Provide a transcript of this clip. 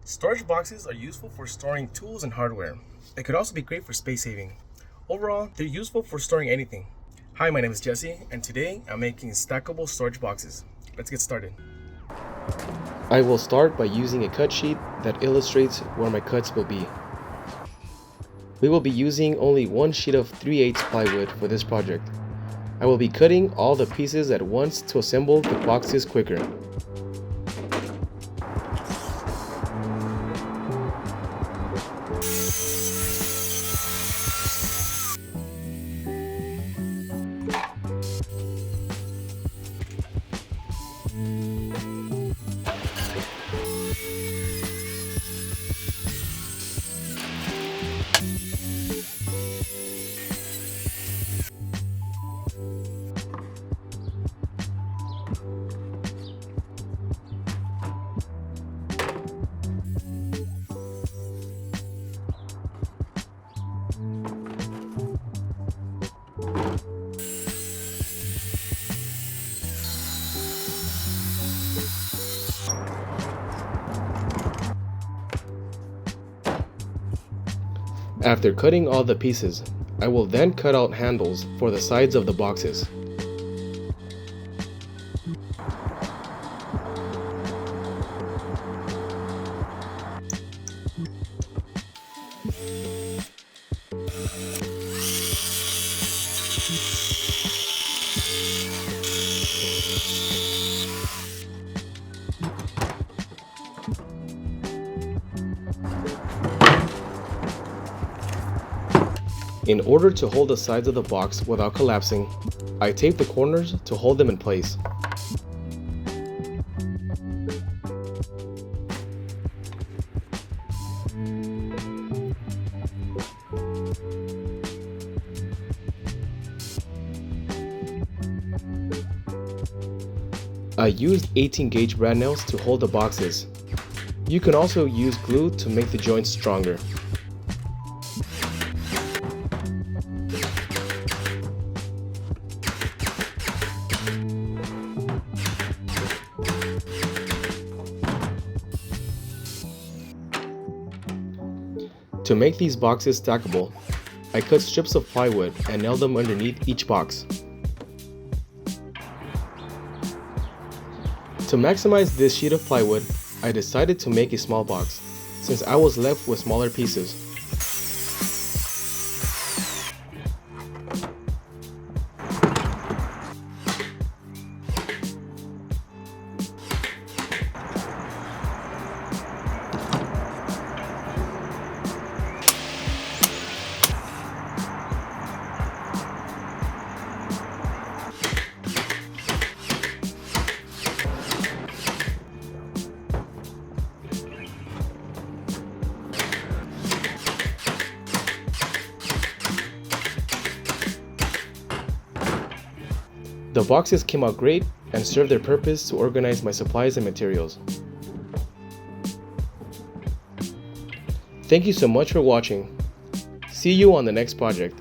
Storage boxes are useful for storing tools and hardware. They could also be great for space saving. Overall, they're useful for storing anything. Hi, my name is Jesse, and today I'm making stackable storage boxes. Let's get started. I will start by using a cut sheet that illustrates where my cuts will be. We will be using only one sheet of 3/8 plywood for this project. I will be cutting all the pieces at once to assemble the boxes quicker. After cutting all the pieces, I will then cut out handles for the sides of the boxes. In order to hold the sides of the box without collapsing, I tape the corners to hold them in place. I used 18 gauge brad nails to hold the boxes. You can also use glue to make the joints stronger. To make these boxes stackable, I cut strips of plywood and nailed them underneath each box. To maximize this sheet of plywood, I decided to make a small box, since I was left with smaller pieces. The boxes came out great and served their purpose to organize my supplies and materials. Thank you so much for watching. See you on the next project.